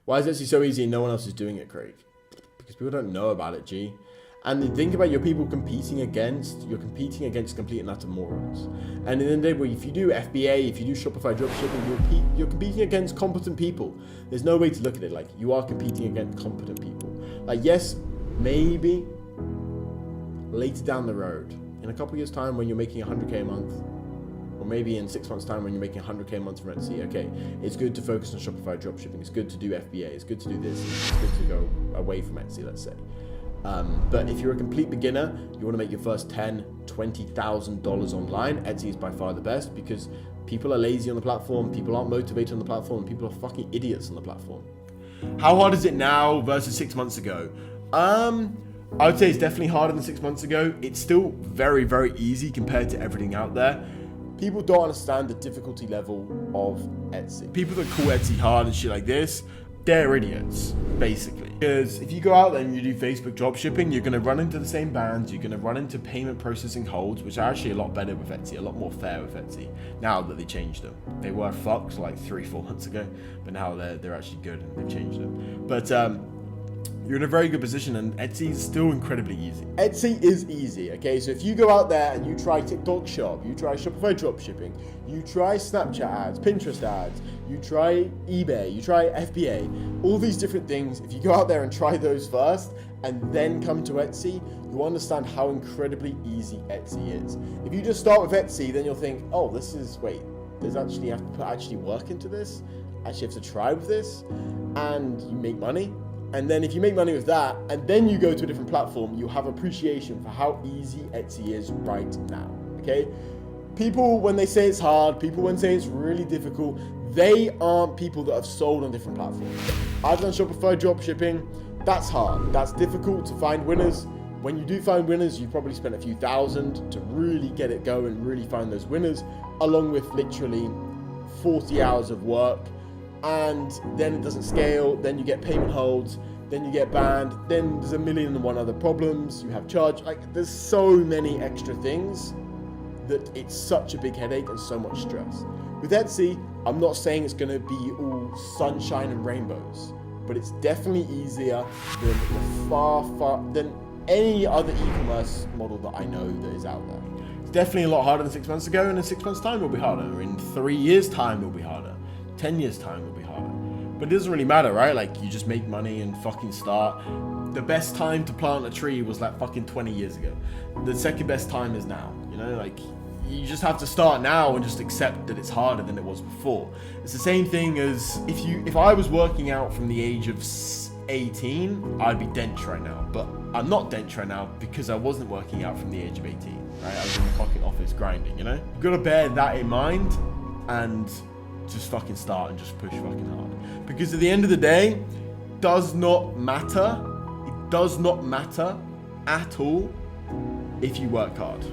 Why is Etsy so easy and no one else is doing it, Craig? Because people don't know about it, G. And think about your people competing against, you're competing against complete and utter morons. And in the end of the day, if you do FBA, if you do Shopify dropshipping, you're competing against competent people. There's no way to look at it like you are competing against competent people. Like, yes, maybe later down the road, in a couple years time when you're making 100K a month, or maybe in 6 months time when you're making 100K a month from Etsy, okay, it's good to focus on Shopify dropshipping, it's good to do FBA, it's good to do this, it's good to go away from Etsy, let's say. But if you're a complete beginner, you want to make your first $10,000, $20,000 online, Etsy is by far the best because people are lazy on the platform, people aren't motivated on the platform, people are fucking idiots on the platform. How hard is it now versus 6 months ago? I would say it's definitely harder than 6 months ago. It's still very, very easy compared to everything out there. People don't understand the difficulty level of Etsy. People that call Etsy hard and shit like this, they're idiots, basically. Because if you go out there and you do Facebook dropshipping, you're going to run into the same bands, you're going to run into payment processing holds, which are actually a lot better with Etsy, a lot more fair with Etsy, now that they changed them. They were fucked like 3-4 months ago, but now they're actually good and they've changed them. But you're in a very good position, and Etsy is still incredibly easy. Etsy is easy, okay? So if you go out there and you try TikTok Shop, you try Shopify dropshipping, you try Snapchat ads, Pinterest ads, you try eBay, you try FBA, all these different things, if you go out there and try those first and then come to Etsy, you understand how incredibly easy Etsy is. If you just start with Etsy, then you'll think, oh, this is, wait, there's actually, you have to put work into this, actually have to try with this, and you make money. And then if you make money with that, and then you go to a different platform, you have appreciation for how easy Etsy is right now, okay? People, when they say it's hard, people when they say it's really difficult, they aren't people that have sold on different platforms. I've done Shopify dropshipping, that's hard, that's difficult to find winners. When you do find winners, you probably spent a few thousand to really get it going, really find those winners, along with literally 40 hours of work. And then it doesn't scale, then you get payment holds, then you get banned, then there's 1,000,001 other problems, you have charge, like there's so many extra things that it's such a big headache and so much stress. With Etsy, I'm not saying it's gonna be all sunshine and rainbows, but it's definitely easier than any other e-commerce model that I know that is out there. It's definitely a lot harder than 6 months ago, and in 6 months time it'll be harder, in 3 years time it'll be harder. 10 years time will be harder. But it doesn't really matter, right? Like, you just make money and fucking start. The best time to plant a tree was like fucking 20 years ago. The second best time is now, you know? Like, you just have to start now and just accept that it's harder than it was before. It's the same thing as if I was working out from the age of 18, I'd be dench right now. But I'm not dench right now because I wasn't working out from the age of 18, right? I was in the fucking office grinding, you know? You've got to bear that in mind and just fucking start and just push fucking hard. Because at the end of the day, it does not matter at all if you work hard.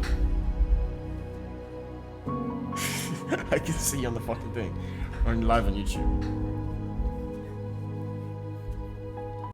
I can see you on the fucking thing. I'm live on YouTube.